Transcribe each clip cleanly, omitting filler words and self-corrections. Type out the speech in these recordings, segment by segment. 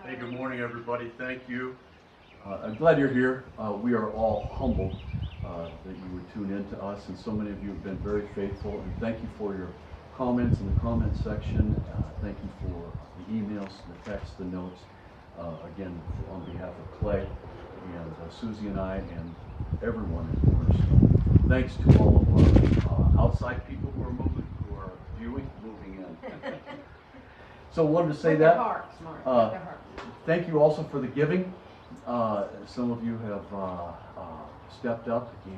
Hey, good morning, everybody. Thank you. I'm glad you're here. We are all humbled that you would tune in to us, and so many of you have been very faithful. And thank you for your comments in the comment section. Thank you for the emails, the texts, the notes. Again, on behalf of Clay and Susie and I and everyone at Cornerstone. Thanks to all of our outside people who are moving in. So I wanted to say with that. Their hearts, Mark. With their hearts. Thank you also for the giving. Some of you have stepped up and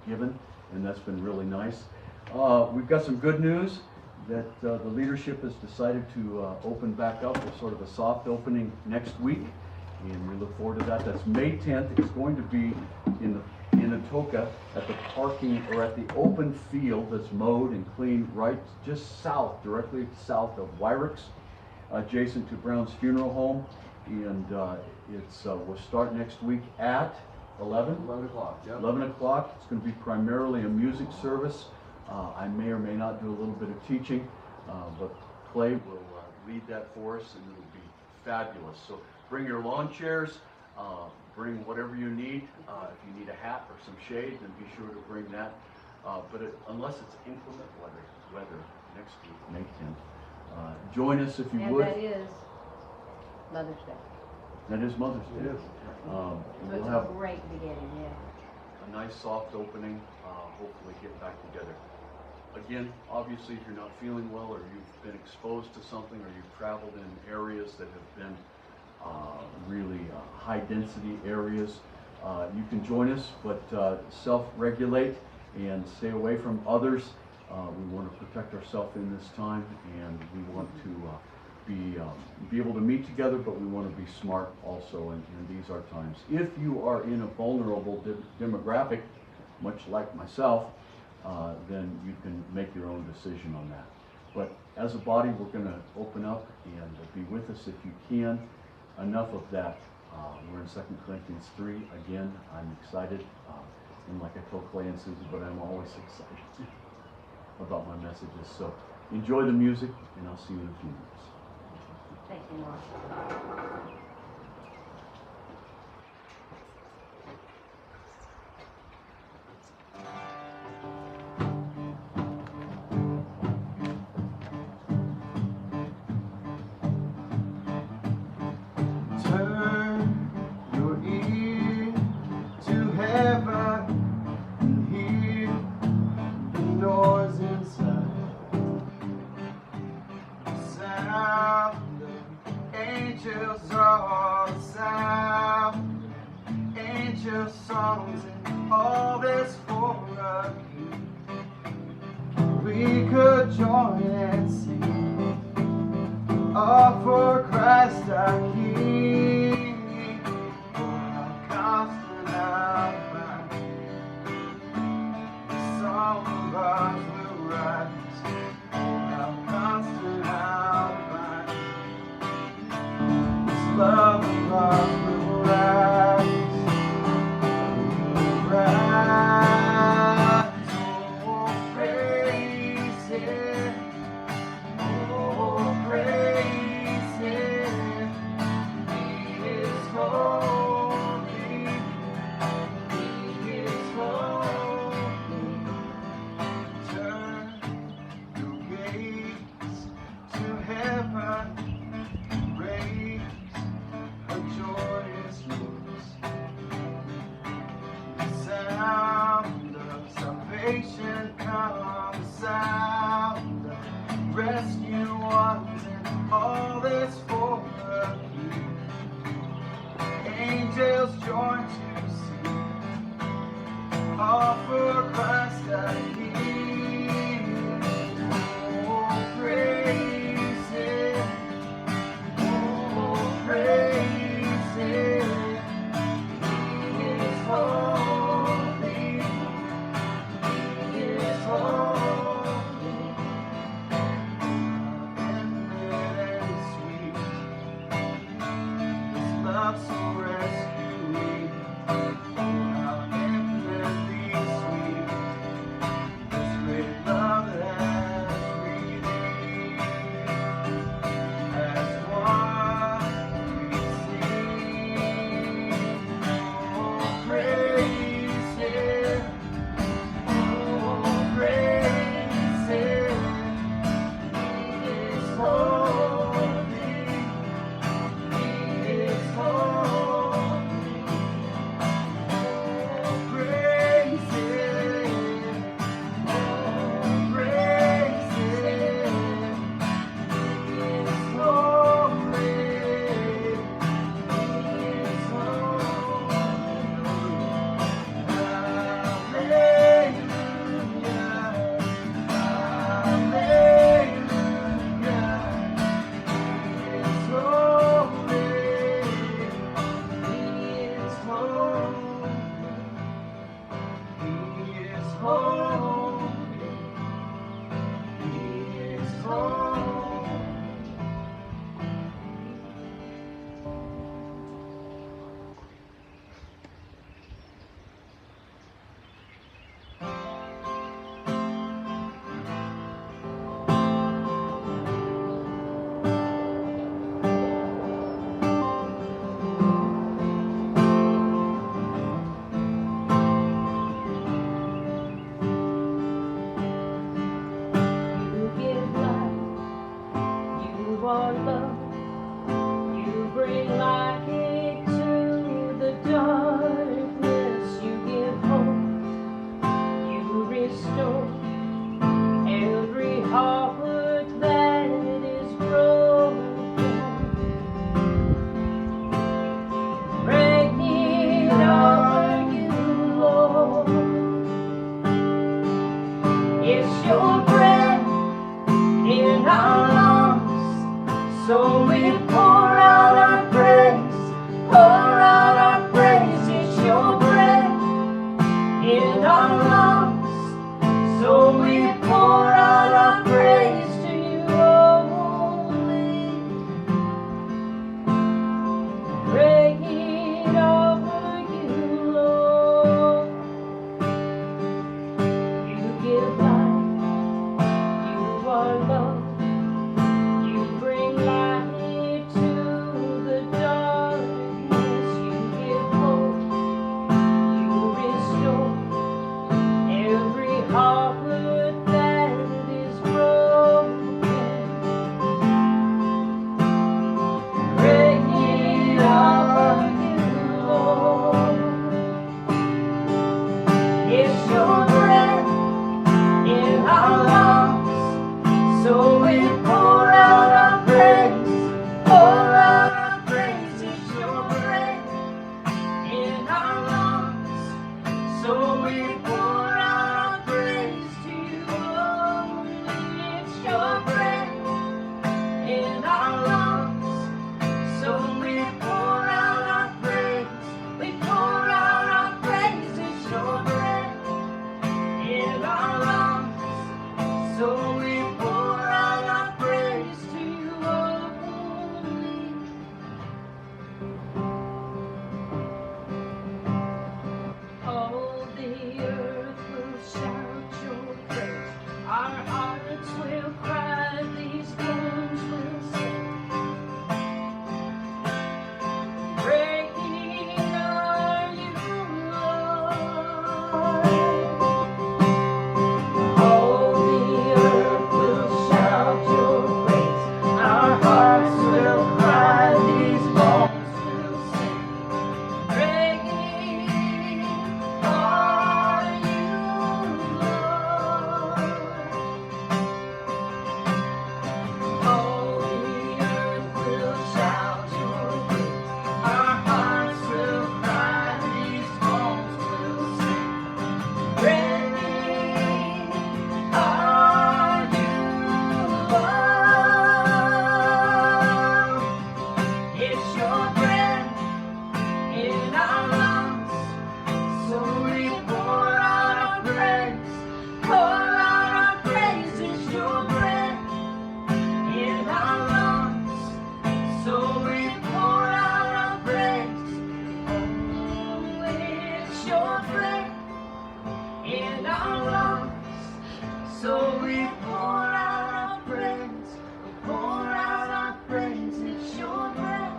given, and that's been really nice. We've got some good news that the leadership has decided to open back up with sort of a soft opening next week, and we look forward to that. That's May 10th. It's going to be in Atoka at the parking or at the open field that's mowed and cleaned right just south, directly south of Wyrick's, adjacent to Brown's Funeral Home. And we'll start next week at 11 o'clock. Yep. 11 o'clock. It's going to be primarily a music service. I may or may not do a little bit of teaching, but Clay will lead that for us, and it'll be fabulous. So bring your lawn chairs, bring whatever you need. If you need a hat or some shade, then be sure to bring that. Unless it's inclement weather next week, May 10th. Join us if you would. And that is Mother's Day. That is Mother's Day. It is. So We'll it's have a great beginning, yeah. a nice soft opening, hopefully get back together. Again, obviously if you're not feeling well or you've been exposed to something or you've traveled in areas that have been really high density areas, you can join us, but self-regulate and stay away from others. We want to protect ourselves in this time, and we want to be able to meet together, but we want to be smart also, and these are times. If you are in a vulnerable demographic, much like myself, then you can make your own decision on that. But as a body, we're going to open up and be with us if you can. Enough of that. We're in 2 Corinthians 3. Again, I'm excited, and like I told Clay and Susie, but I'm always excited about my messages. So enjoy the music, and I'll see you in a few minutes. Thank you, Mark. Turn your ear to heaven and hear the noise inside. Sound of angels are the sound of angel songs, and all this for a king. We could join and sing, all for Christ our King, for our constant outline. The song of ours will rise, for our constant outline. This love of ours will rise, rise. Oh, praise Him. Oh, praise Him. He is holy. He is holy. Turn your gaze to heaven. Raise a joyous noise. The sound of salvation comes, sound of rescue ones, and all this for the King. Angels join to sing, all for Christ our King. Oh, praise Him. Oh, praise Him. He is holy. He is holy. Infinite and sweet, this love so rescuing. How infinitely sweet, this great love has redeemed. As one It's your breath in our lungs, so we pour out our praise, pour out our praise. It's your breath in our lungs, so we pour out our praise. Oh, it's your breath in our lungs, so we pour out our praise, pour out our praise. It's your breath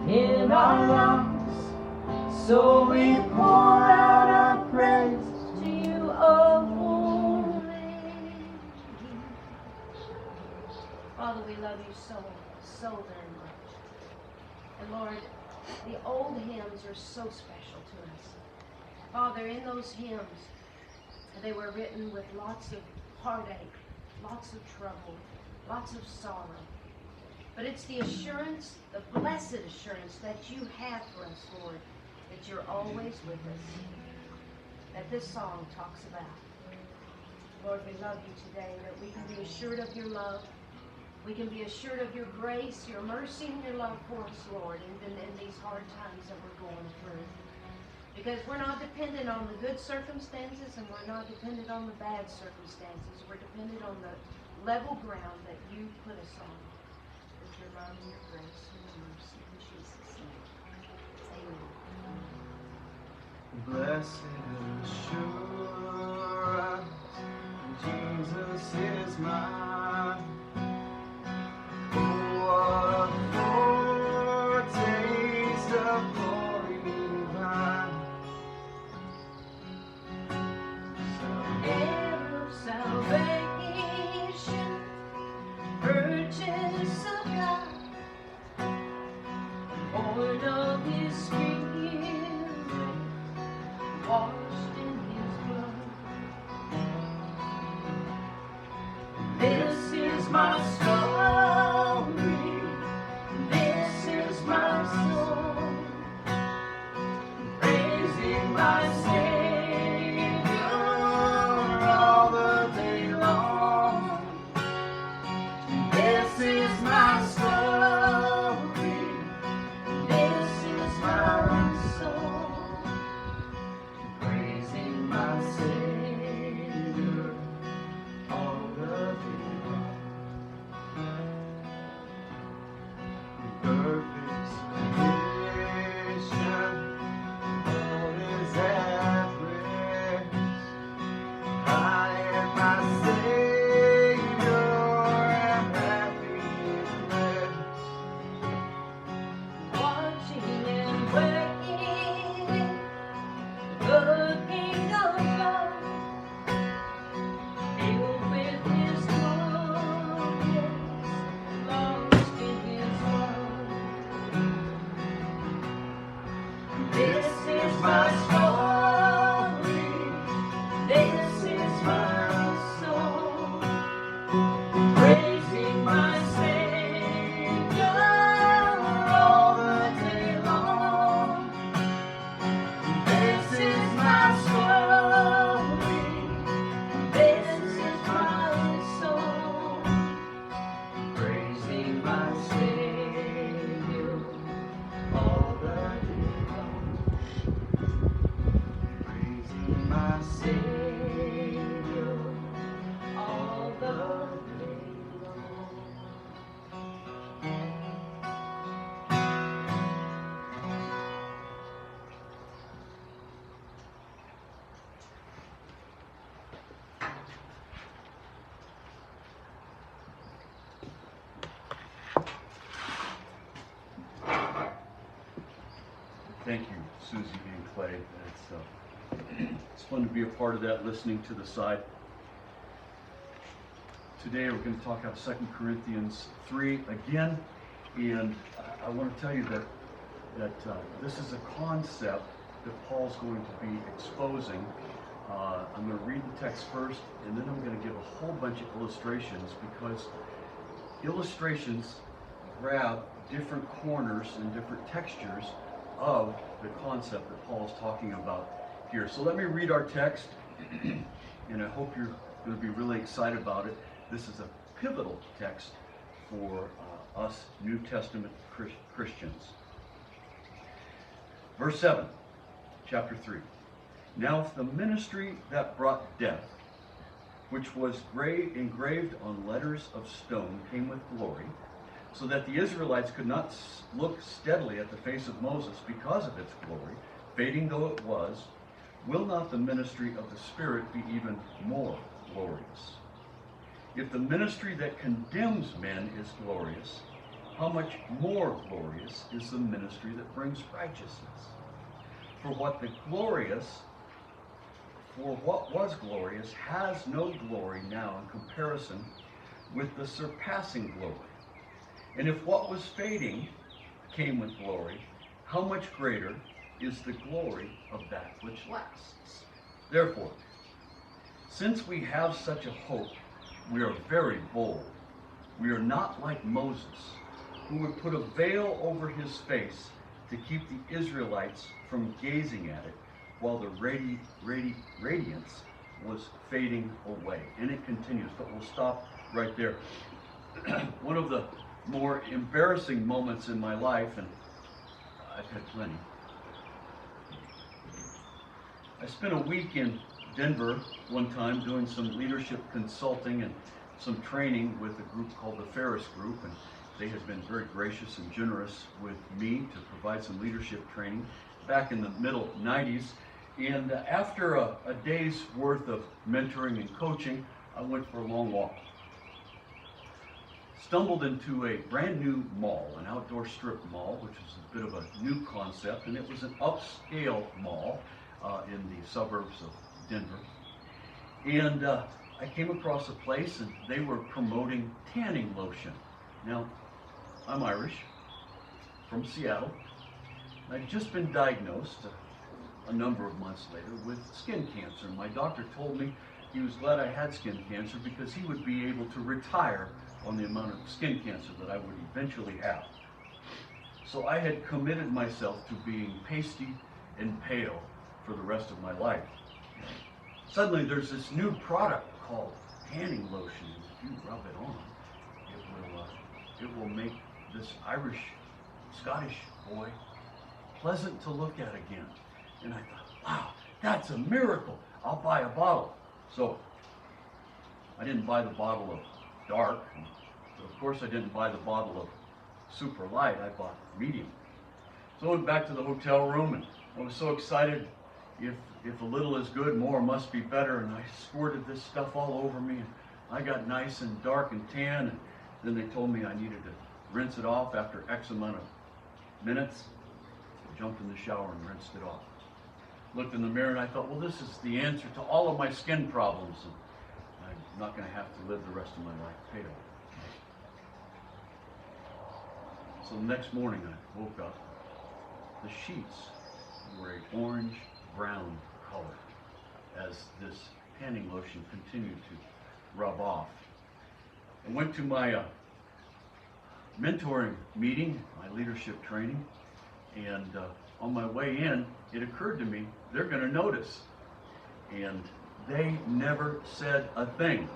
in our lungs, so we pour out our praise to you, oh holy. Father, we love you so very much. And Lord, the old hymns are so special to us. Father, in those hymns, they were written with lots of heartache, lots of trouble, lots of sorrow. But it's the assurance, the blessed assurance that you have for us, Lord, that you're always with us, that this song talks about. Lord, we love you today, that we can be assured of your love. We can be assured of your grace, your mercy, and your love for us, Lord, even in these hard times that we're going through. Because we're not dependent on the good circumstances, and we're not dependent on the bad circumstances. We're dependent on the level ground that you put us on. With your love and your grace and your mercy. In Jesus' name. Amen. Blessed assurance, Jesus is mine. Oh, what a foretaste of glory divine. Heir of salvation, purchase of God, born of his Spirit, washed in his blood. This is my story, this is my song, praising my Savior all the day long. This is my story, this is my song, praising my Savior all the day long. Perfect submission, all is at rest. I and my Savior am happy in rest. Watching and waiting, the kingdom come, filled with his goodness, lost in his love. This is my story, this is my song, praising my Savior all the day long. This is my story, this is my song, praising my Savior all the day long. Praising my Savior all the day long. Thank you, Susie and Clay. It's fun to be a part of that, listening to the side. Today we're going to talk about 2 Corinthians 3 again, and I want to tell you that this is a concept that Paul's going to be exposing. I'm going to read the text first, and then I'm going to give a whole bunch of illustrations, because illustrations grab different corners and different textures of the concept that Paul is talking about here. So let me read our text, and I hope you're going to be really excited about it. This is a pivotal text for us New Testament Christians. Verse 7, chapter 3. Now if the ministry that brought death, which was engraved on letters of stone, came with glory, so that the Israelites could not look steadily at the face of Moses because of its glory, fading though it was, will not the ministry of the Spirit be even more glorious? If the ministry that condemns men is glorious, how much more glorious is the ministry that brings righteousness? For what was glorious has no glory now in comparison with the surpassing glory. And if what was fading came with glory, how much greater is the glory of that which lasts? Therefore, since we have such a hope, we are very bold. We are not like Moses, who would put a veil over his face to keep the Israelites from gazing at it while the radiance was fading away. And it continues, but we'll stop right there. One of the more embarrassing moments in my life, and I've had plenty. I spent a week in Denver one time doing some leadership consulting and some training with a group called the Ferris Group, and they had been very gracious and generous with me to provide some leadership training back in the middle 90s. And after a day's worth of mentoring and coaching, I went for a long walk. Stumbled into a brand new mall, an outdoor strip mall, which was a bit of a new concept, and it was an upscale mall in the suburbs of Denver. And I came across a place, and they were promoting tanning lotion. Now, I'm Irish, from Seattle. I'd just been diagnosed a number of months later with skin cancer. My doctor told me he was glad I had skin cancer because he would be able to retire on the amount of skin cancer that I would eventually have. So I had committed myself to being pasty and pale for the rest of my life. Suddenly there's this new product called tanning lotion. If you rub it on, it will make this Irish, Scottish boy pleasant to look at again. And I thought, wow, that's a miracle. I'll buy a bottle. So I didn't buy the bottle of dark. But of course I didn't buy the bottle of super light. I bought medium. So I went back to the hotel room, and I was so excited. If a little is good, more must be better. And I squirted this stuff all over me, and I got nice and dark and tan. And then they told me I needed to rinse it off after X amount of minutes. I jumped in the shower and rinsed it off. Looked in the mirror and I thought, well, this is the answer to all of my skin problems. And I'm not going to have to live the rest of my life pale. So the next morning I woke up. The sheets were an orange-brown color as this tanning lotion continued to rub off. I went to my mentoring meeting, my leadership training, and on my way in, it occurred to me, they're going to notice. And they never said a thing.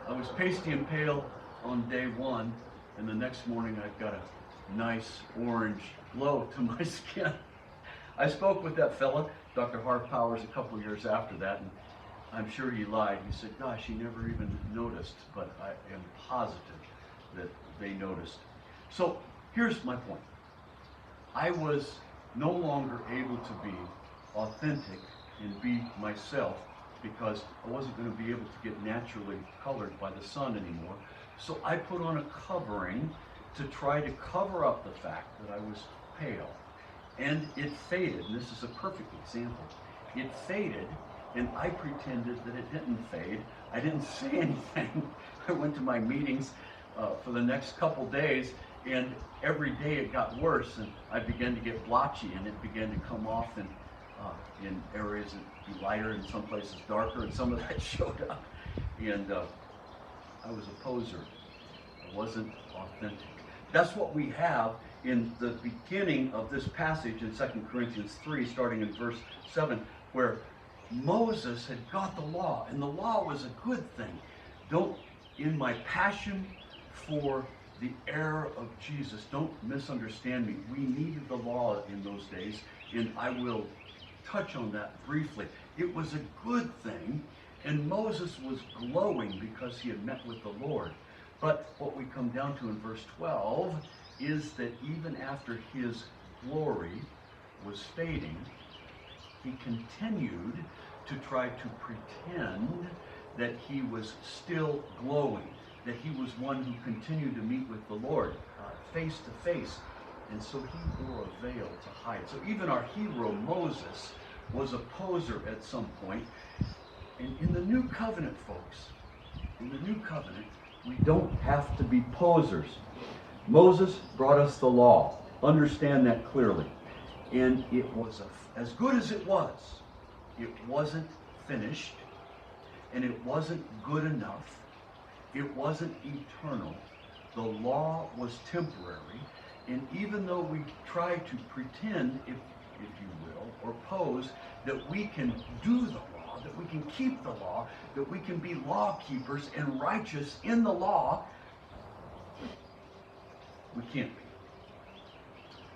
I was pasty and pale on day one, and the next morning I've got a nice orange glow to my skin. I spoke with that fella, Dr. Harv Powers, a couple of years after that, and I'm sure he lied. He said, gosh, he never even noticed, but I am positive that they noticed. So here's my point. I was no longer able to be authentic and be myself because I wasn't going to be able to get naturally colored by the sun anymore. So I put on a covering to try to cover up the fact that I was pale. And it faded, and this is a perfect example. It faded, and I pretended that it didn't fade. I didn't say anything. I went to my meetings for the next couple days, and every day it got worse, and I began to get blotchy, and it began to come off in areas that be lighter, and some places darker, and some of that showed up. And I was a poser. I wasn't authentic. That's what we have in the beginning of this passage in 2 Corinthians 3, starting in verse 7, where Moses had got the law, and the law was a good thing. In my passion for the heir of Jesus. Don't misunderstand me. We needed the law in those days, and I will touch on that briefly. It was a good thing, and Moses was glowing because he had met with the Lord. But what we come down to in verse 12 is that even after his glory was fading, he continued to try to pretend that he was still glowing, that he was one who continued to meet with the Lord face to face. And so he wore a veil to hide. So even our hero Moses was a poser at some point. And in the new covenant, folks, in the new covenant, we don't have to be posers. Moses brought us the law. Understand that clearly. And it was as good as it wasn't finished, and it wasn't good enough. It wasn't eternal. The law was temporary. And even though we try to pretend, if you will, or pose that we can do the law, that we can keep the law, that we can be law keepers and righteous in the law, we can't be.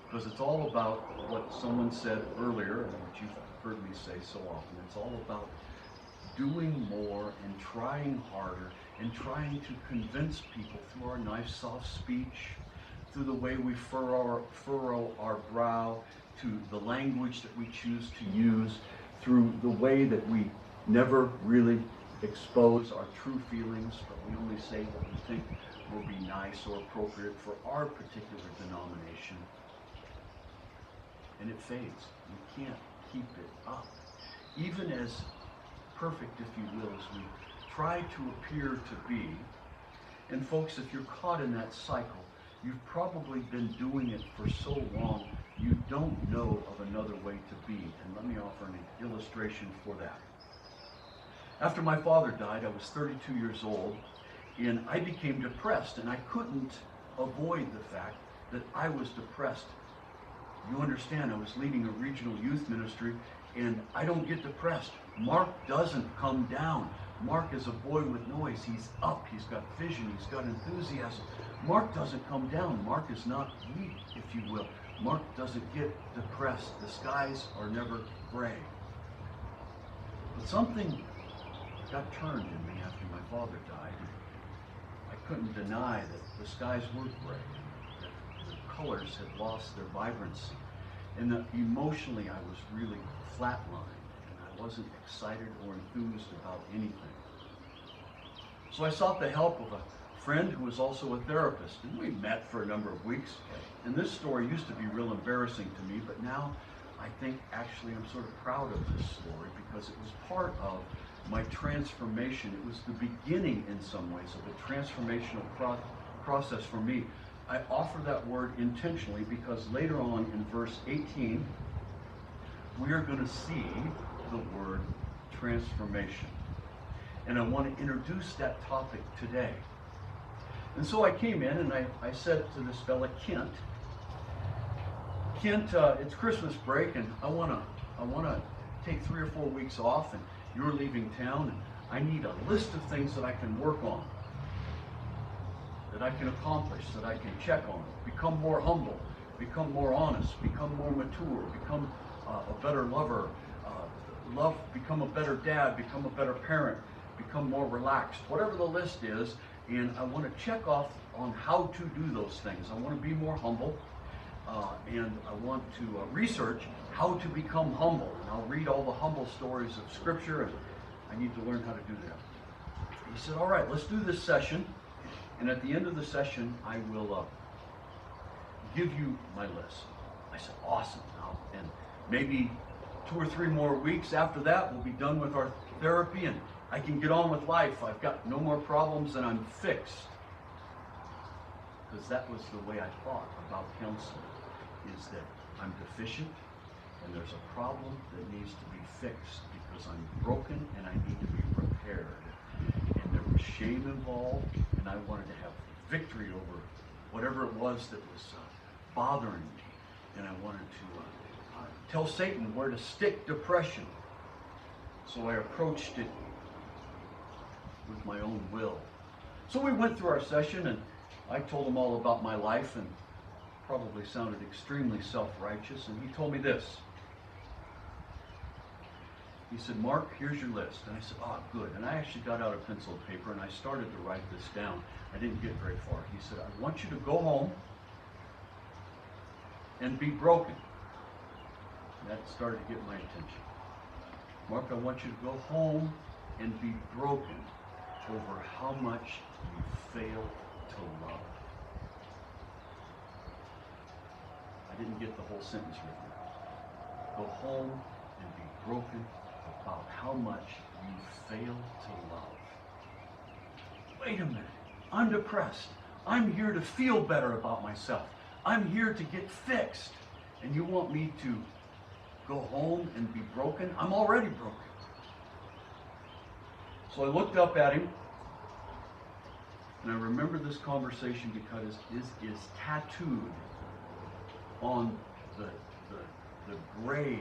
Because it's all about what someone said earlier, and what you've heard me say so often. It's all about doing more and trying harder and trying to convince people through our nice, soft speech, through the way we furrow our brow, to the language that we choose to use, through the way that we never really expose our true feelings, but we only say what we think will be nice or appropriate for our particular denomination. And it fades. We can't keep it up. Even as perfect, if you will, as we try to appear to be. And folks, if you're caught in that cycle, you've probably been doing it for so long, you don't know of another way to be. And let me offer an illustration for that. After my father died, I was 32 years old, and I became depressed, and I couldn't avoid the fact that I was depressed. You understand, I was leading a regional youth ministry, and I don't get depressed. Mark doesn't come down. Mark is a boy with noise. He's up. He's got vision. He's got enthusiasm. Mark doesn't come down. Mark is not weak, if you will. Mark doesn't get depressed. The skies are never gray. But something got turned in me after my father died. I couldn't deny that the skies were gray, that the colors had lost their vibrancy, and that emotionally I was really flatlined, and I wasn't excited or enthused about anything. So I sought the help of a friend who was also a therapist, and we met for a number of weeks. And this story used to be real embarrassing to me, but now I think actually I'm sort of proud of this story because it was part of my transformation. It was the beginning in some ways of a transformational process for me. I offer that word intentionally because later on in verse 18, we are going to see the word transformation. And I want to introduce that topic today. And so I came in and I said to this fella, Kent, it's Christmas break and I want to take 3 or 4 weeks off, and you're leaving town, and I need a list of things that I can work on, that I can accomplish, that I can check on, become more humble, become more honest, become more mature, become a better lover, become a better dad, become a better parent, become more relaxed, whatever the list is. And I want to check off on how to do those things. I want to be more humble, and I want to research how to become humble. And I'll read all the humble stories of Scripture, and I need to learn how to do that. He said, all right, let's do this session, and at the end of the session, I will give you my list. I said, awesome. And maybe 2 or 3 more weeks after that, we'll be done with our therapy, and I can get on with life. I've got no more problems, and I'm fixed. Because that was the way I thought about counseling, is that I'm deficient, and there's a problem that needs to be fixed because I'm broken and I need to be repaired. And there was shame involved, and I wanted to have victory over whatever it was that was bothering me. And I wanted to tell Satan where to stick depression. So I approached it with my own will. So we went through our session, and I told him all about my life and probably sounded extremely self-righteous, and he told me this. He said, Mark, here's your list. And I said, oh, good. And I actually got out a pencil and paper and I started to write this down. I didn't get very far. He said, I want you to go home and be broken. And that started to get my attention. Mark, I want you to go home and be broken over how much you fail to love. I didn't get the whole sentence written. Go home and be broken about how much you fail to love. Wait a minute. I'm depressed. I'm here to feel better about myself. I'm here to get fixed. And you want me to go home and be broken? I'm already broken. So I looked up at him, and I remember this conversation because it is tattooed on the grave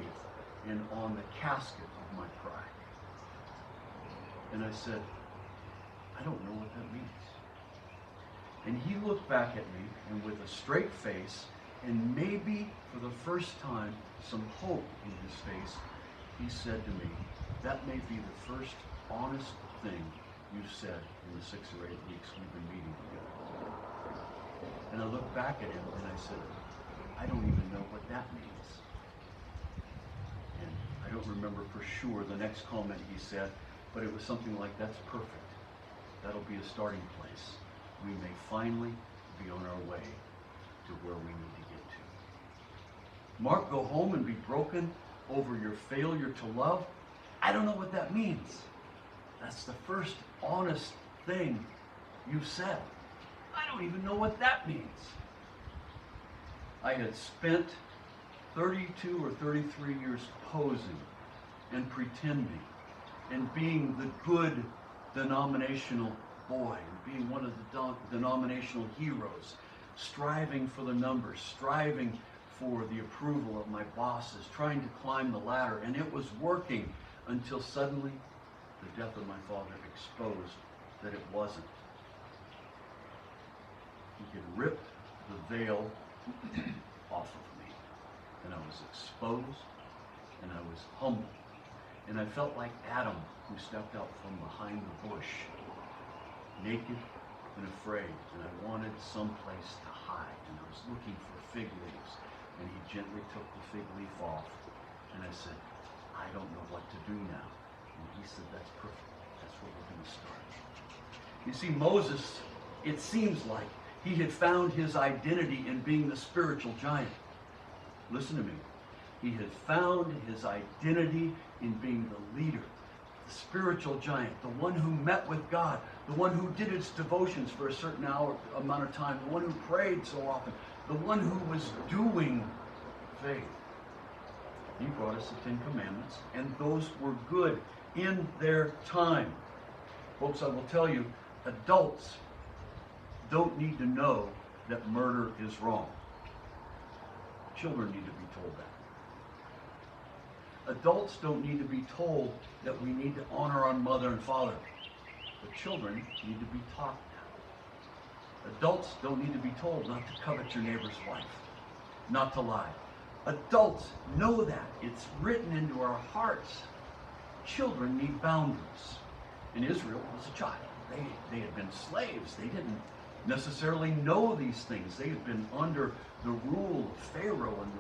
and on the casket of my pride. And I said, I don't know what that means. And he looked back at me, and with a straight face, and maybe for the first time, some hope in his face, he said to me, that may be the first honest thing you've said in the 6 or 8 weeks we've been meeting together. And I looked back at him and I said, I don't even know what that means. And I don't remember for sure the next comment he said, but it was something like, that's perfect. That'll be a starting place. We may finally be on our way to where we need to get to. Mark, go home and be broken over your failure to love. I don't know what that means. That's the first honest thing you've said. I don't even know what that means. I had spent 32 or 33 years posing and pretending and being the good denominational boy and being one of the denominational heroes, striving for the numbers, striving for the approval of my bosses, trying to climb the ladder, and it was working until suddenly the death of my father exposed that it wasn't. He had ripped the veil off of me, and I was exposed, and I was humbled, and I felt like Adam who stepped out from behind the bush, naked and afraid, and I wanted someplace to hide, and I was looking for fig leaves, and he gently took the fig leaf off, and I said, I don't know what to do now. And he said, that's perfect. That's where we're going to start. You see, Moses, it seems like he had found his identity in being the spiritual giant. Listen to me. He had found his identity in being the leader, the spiritual giant, the one who met with God, the one who did his devotions for a certain amount of time, the one who prayed so often, the one who was doing faith. He brought us the 10 Commandments, and those were good in their time. Folks, I will tell you, adults don't need to know that murder is wrong. Children need to be told that. Adults don't need to be told that we need to honor our mother and father. But children need to be taught that. Adults don't need to be told not to covet your neighbor's wife, not to lie. Adults know that. It's written into our hearts. Children need boundaries. And Israel was a child. They had been slaves. They didn't necessarily know these things. They had been under the rule of Pharaoh and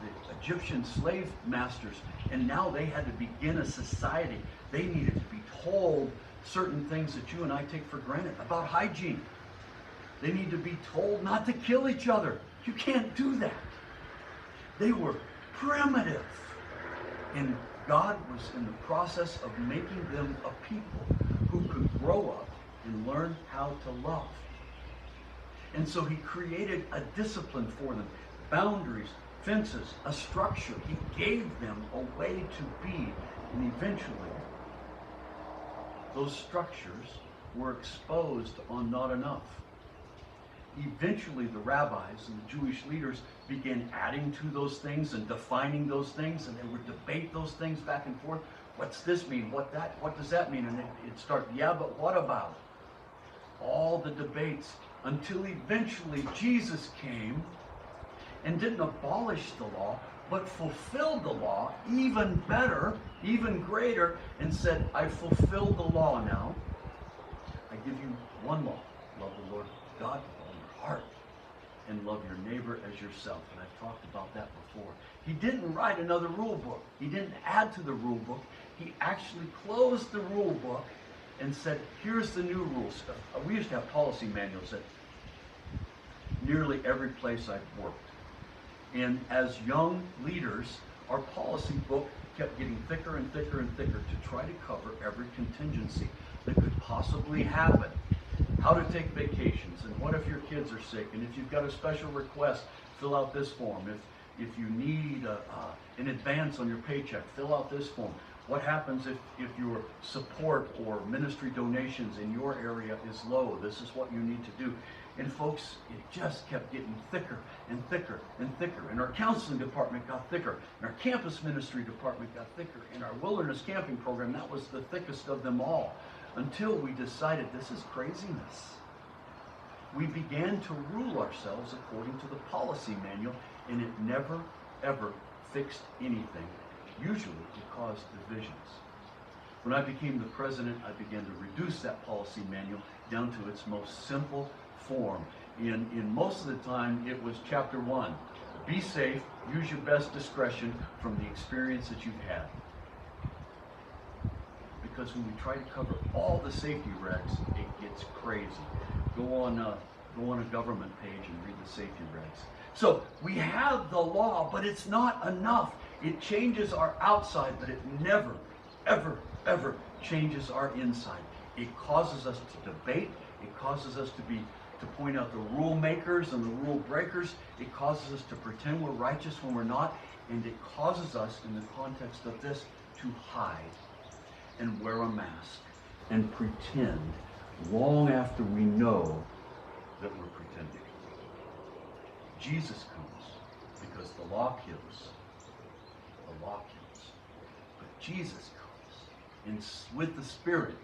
the Egyptian slave masters, and now they had to begin a society. They needed to be told certain things that you and I take for granted about hygiene. They need to be told not to kill each other. You can't do that. They were primitive, and God was in the process of making them a people who could grow up and learn how to love. And so he created a discipline for them, boundaries, fences, a structure. He gave them a way to be, and eventually those structures were exposed on not enough. Eventually the rabbis and the Jewish leaders began adding to those things and defining those things, and they would debate those things back and forth. What's this mean? What does that mean? And it'd start, yeah, but what about? All the debates until eventually Jesus came and didn't abolish the law, but fulfilled the law even better, even greater, and said, I fulfilled the law now. I give you one law. Love the Lord God with all your heart and love your neighbor as yourself. And I've talked about that before. He didn't write another rule book. He didn't add to the rule book. He actually closed the rule book and said, here's the new rules. We used to have policy manuals at nearly every place I've worked. And as young leaders, our policy book kept getting thicker and thicker and thicker to try to cover every contingency that could possibly happen. How to take vacations, and what if your kids are sick, and if you've got a special request, fill out this form. If you need an advance on your paycheck, fill out this form. What happens if your support or ministry donations in your area is low? This is what you need to do. And folks, it just kept getting thicker and thicker and thicker. And our counseling department got thicker. And our campus ministry department got thicker. And our wilderness camping program, that was the thickest of them all. Until we decided this is craziness. We began to rule ourselves according to the policy manual, and it never, ever fixed anything. Usually it caused divisions. When I became the president, I began to reduce that policy manual down to its most simple form. In most of the time, it was chapter 1. Be safe, use your best discretion from the experience that you've had. Because when we try to cover all the safety regs, it gets crazy. Go on a government page and read the safety regs. So we have the law, but it's not enough. It changes our outside, but it never, ever, ever changes our inside. It causes us to debate. It causes us to point out the rule makers and the rule breakers. It causes us to pretend we're righteous when we're not. And it causes us, in the context of this, to hide and wear a mask and pretend long after we know that we're pretending. Jesus comes because the law kills. The law kills. But Jesus comes with the Spirit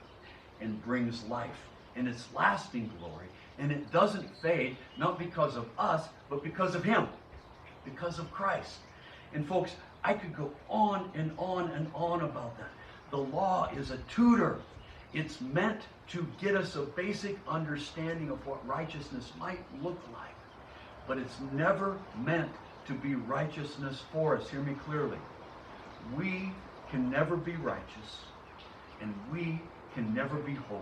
and brings life. And it's lasting glory. And it doesn't fade, not because of us, but because of Him. Because of Christ. And folks, I could go on and on and on about that. The law is a tutor. It's meant to get us a basic understanding of what righteousness might look like. But it's never meant to be righteousness for us. Hear me clearly. We can never be righteous, and we can never be holy.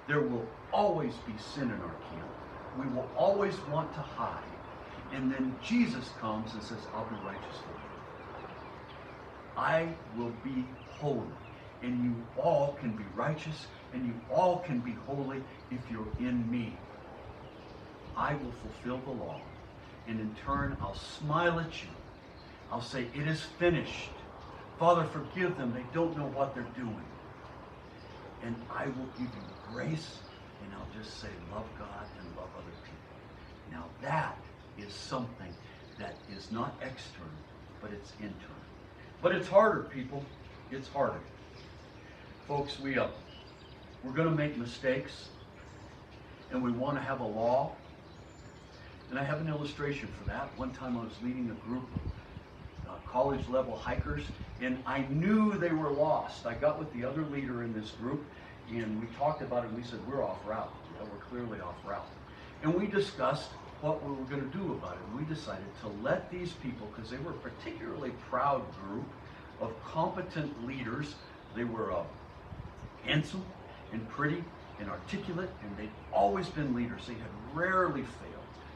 There will always be sin in our camp. We will always want to hide. And then Jesus comes and says, I'll be righteous for you. I will be holy. And you all can be righteous, and you all can be holy if you're in me. I will fulfill the law. And in turn, I'll smile at you. I'll say, it is finished. Father, forgive them. They don't know what they're doing. And I will give you grace, and I'll just say, love God and love other people. Now that is something that is not external, but it's internal. But it's harder, people. It's harder. Folks, we're going to make mistakes, and we want to have a law. And I have an illustration for that. One time I was leading a group of college-level hikers, and I knew they were lost. I got with the other leader in this group, and we talked about it, and we said, we're off route. Yeah, we're clearly off route. And we discussed what we were going to do about it. And we decided to let these people, because they were a particularly proud group of competent leaders. They were handsome and pretty and articulate, and they'd always been leaders. They had rarely failed.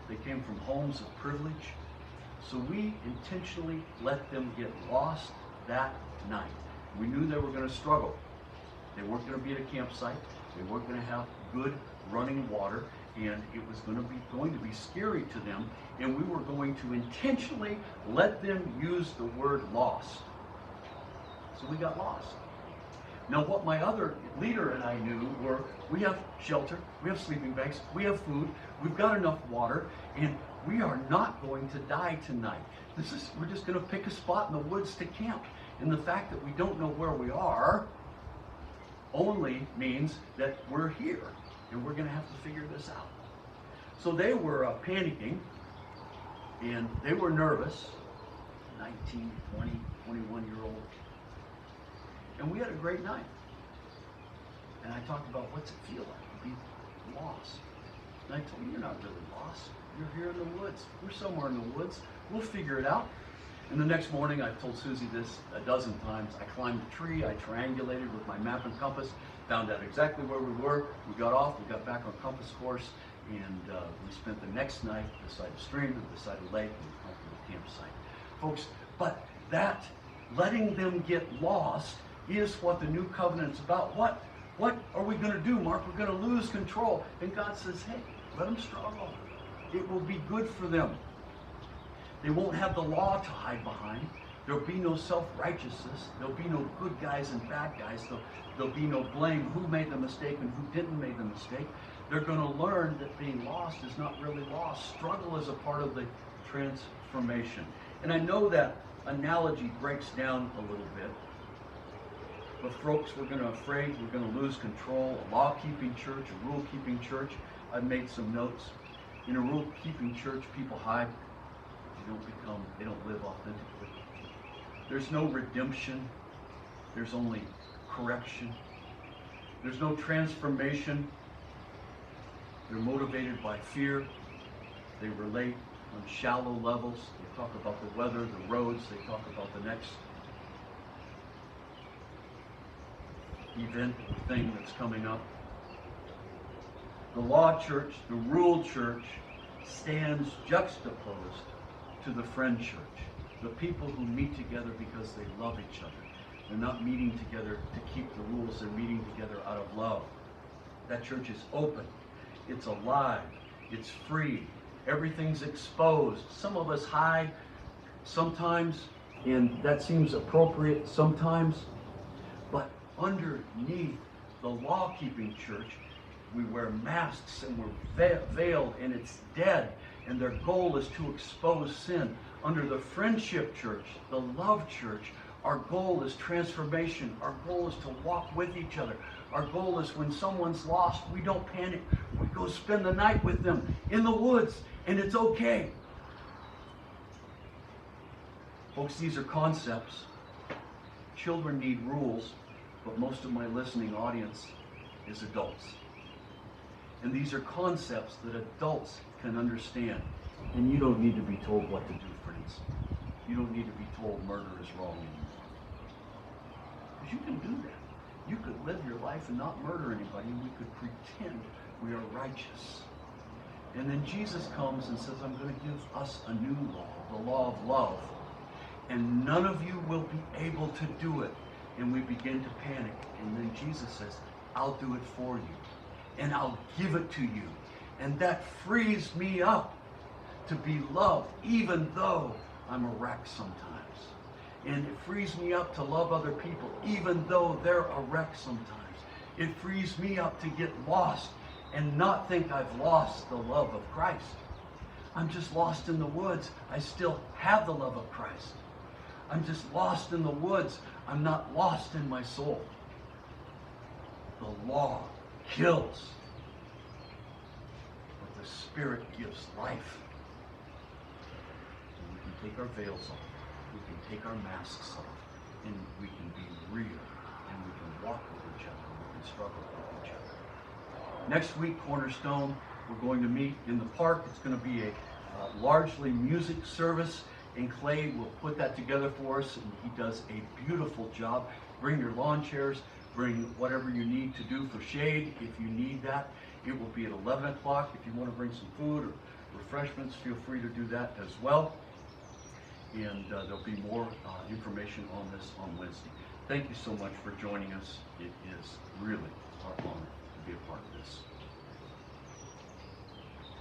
They came from homes of privilege. So we intentionally let them get lost that night. We knew they were going to struggle. They weren't going to be at a campsite. They weren't going to have good running water, and it was going to be scary to them, and we were going to intentionally let them use the word lost. So we got lost. Now, what my other leader and I knew were, we have shelter, we have sleeping bags, we have food, we've got enough water, and we are not going to die tonight. We're just going to pick a spot in the woods to camp. And the fact that we don't know where we are only means that we're here, and we're going to have to figure this out. So they were panicking, and they were nervous, 19, 20, 21-year-old. And we had a great night. And I talked about what's it feel like to be lost. And I told him, you're not really lost. You're here in the woods. We're somewhere in the woods. We'll figure it out. And the next morning, I told Susie this a dozen times. I climbed a tree. I triangulated with my map and compass, found out exactly where we were. We got off. We got back on compass course. And we spent the next night beside a stream and beside a lake and went to the campsite. Folks, but that, letting them get lost, is what the new covenant's about. What are we going to do, Mark? We're going to lose control. And God says, hey, let them struggle. It will be good for them. They won't have the law to hide behind. There'll be no self-righteousness. There'll be no good guys and bad guys. There'll be no blame who made the mistake and who didn't make the mistake. They're going to learn that being lost is not really lost. Struggle is a part of the transformation. And I know that analogy breaks down a little bit. But folks, we're going to lose control. A law-keeping church, a rule-keeping church. I've made some notes. In a rule-keeping church, people hide. They don't live authentically. There's no redemption. There's only correction. There's no transformation. They're motivated by fear. They relate on shallow levels. They talk about the weather, the roads. They talk about the next event or thing that's coming up. The law church, the rule church, stands juxtaposed to the friend church, the people who meet together because they love each other. They're not meeting together to keep the rules, they're meeting together out of love. That church is open, it's alive, it's free, everything's exposed. Some of us hide sometimes, and that seems appropriate sometimes, but underneath the law-keeping church, we wear masks and we're veiled, and it's dead. And their goal is to expose sin. Under the friendship church, the love church, our goal is transformation. Our goal is to walk with each other. Our goal is when someone's lost, we don't panic. We go spend the night with them in the woods, and it's okay. Folks, these are concepts. Children need rules, but most of my listening audience is adults. And these are concepts that adults can understand. And you don't need to be told what to do, friends. You don't need to be told murder is wrong anymore. Because you can do that. You could live your life and not murder anybody, and we could pretend we are righteous. And then Jesus comes and says, I'm going to give us a new law, the law of love. And none of you will be able to do it. And we begin to panic. And then Jesus says, I'll do it for you. And I'll give it to you. And that frees me up to be loved, even though I'm a wreck sometimes. And it frees me up to love other people, even though they're a wreck sometimes. It frees me up to get lost and not think I've lost the love of Christ. I'm just lost in the woods. I still have the love of Christ. I'm just lost in the woods. I'm not lost in my soul. The law kills, but the Spirit gives life. And we can take our veils off, we can take our masks off, and we can be real, and we can walk with each other, we can struggle with each other. Next week, Cornerstone, we're going to meet in the park. It's going to be a largely music service, and Clay will put that together for us, and he does a beautiful job. Bring your lawn chairs. Bring whatever you need to do for shade if you need that. It will be at 11 o'clock. If you want to bring some food or refreshments, feel free to do that as well. And there'll be more information on this on Wednesday. Thank you so much for joining us. It is really our honor to be a part of this.